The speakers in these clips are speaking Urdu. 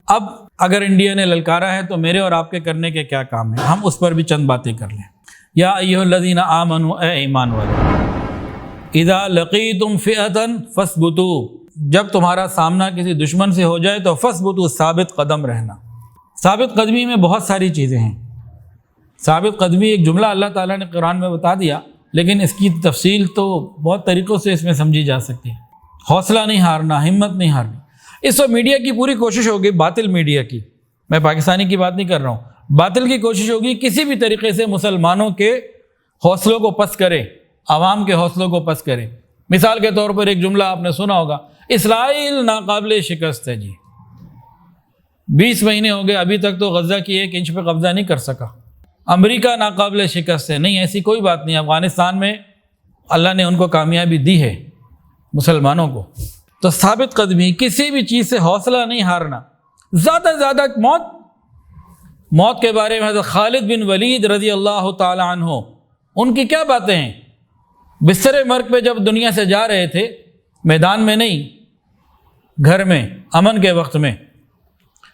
اب اگر انڈیا نے للکارا ہے تو میرے اور آپ کے کرنے کے کیا کام ہیں، ہم اس پر بھی چند باتیں کر لیں۔ یا ایھا الذین آمنوا، اے ایمان والے، اذا لقیتم فئۃ فاثبتوا، جب تمہارا سامنا کسی دشمن سے ہو جائے تو فاثبتوا، ثابت قدم رہنا۔ ثابت قدمی میں بہت ساری چیزیں ہیں۔ ثابت قدمی ایک جملہ اللہ تعالیٰ نے قرآن میں بتا دیا، لیکن اس کی تفصیل تو بہت طریقوں سے اس میں سمجھی جا سکتی ہے۔ حوصلہ نہیں ہارنا، ہمت نہیں ہارنی۔ اس وقت میڈیا کی پوری کوشش ہوگی، باطل میڈیا کی، میں پاکستانی کی بات نہیں کر رہا ہوں، باطل کی کوشش ہوگی کسی بھی طریقے سے مسلمانوں کے حوصلوں کو پست کرے، عوام کے حوصلوں کو پست کرے۔ مثال کے طور پر ایک جملہ آپ نے سنا ہوگا، اسرائیل ناقابل شکست ہے جی، 20 مہینے ہو گئے ابھی تک تو غزہ کی 1 انچ پہ قبضہ نہیں کر سکا۔ امریکہ ناقابل شکست ہے، نہیں ایسی کوئی بات نہیں، افغانستان میں اللہ نے ان کو کامیابی دی ہے، مسلمانوں کو۔ تو ثابت قدمی، کسی بھی چیز سے حوصلہ نہیں ہارنا، زیادہ سے زیادہ موت کے بارے میں حضرت خالد بن ولید رضی اللہ تعالی عنہ، ان کی کیا باتیں ہیں؟ بستر مرگ پہ جب دنیا سے جا رہے تھے، میدان میں نہیں، گھر میں، امن کے وقت میں،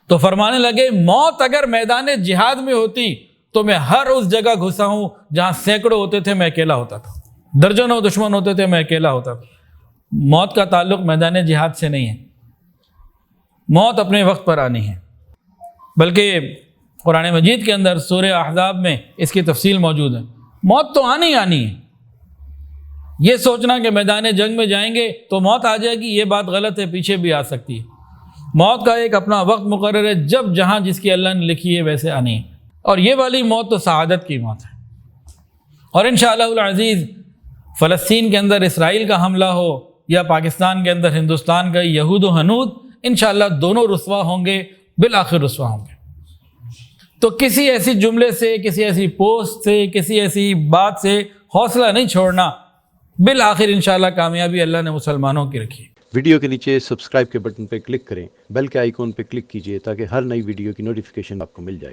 تو فرمانے لگے موت اگر میدان جہاد میں ہوتی تو میں ہر اس جگہ گھسا ہوں جہاں سینکڑوں ہوتے تھے، میں اکیلا ہوتا تھا، درجنوں دشمن ہوتے تھے، میں اکیلا ہوتا تھا۔ موت کا تعلق میدان جہاد سے نہیں ہے، موت اپنے وقت پر آنی ہے۔ بلکہ قرآن مجید کے اندر سورہ احزاب میں اس کی تفصیل موجود ہے، موت تو آنی ہے۔ یہ سوچنا کہ میدان جنگ میں جائیں گے تو موت آ جائے گی، یہ بات غلط ہے، پیچھے بھی آ سکتی ہے۔ موت کا ایک اپنا وقت مقرر ہے، جب جہاں جس کی اللہ نے لکھی ہے ویسے آنی ہے، اور یہ والی موت تو سعادت کی موت ہے۔ اور انشاءاللہ العزیز فلسطین کے اندر اسرائیل کا حملہ ہو یا پاکستان کے اندر ہندوستان کا یہود و ہنود، انشاءاللہ دونوں رسوا ہوں گے، بالآخر رسوا ہوں گے۔ تو کسی ایسی جملے سے، کسی ایسی پوسٹ سے، کسی ایسی بات سے حوصلہ نہیں چھوڑنا، بالآخر انشاءاللہ کامیابی اللہ نے مسلمانوں کی رکھی ہے۔ ویڈیو کے نیچے سبسکرائب کے بٹن پہ کلک کریں، بیل کے آئیکن پہ کلک کیجئے تاکہ ہر نئی ویڈیو کی نوٹیفیکیشن آپ کو مل جائے۔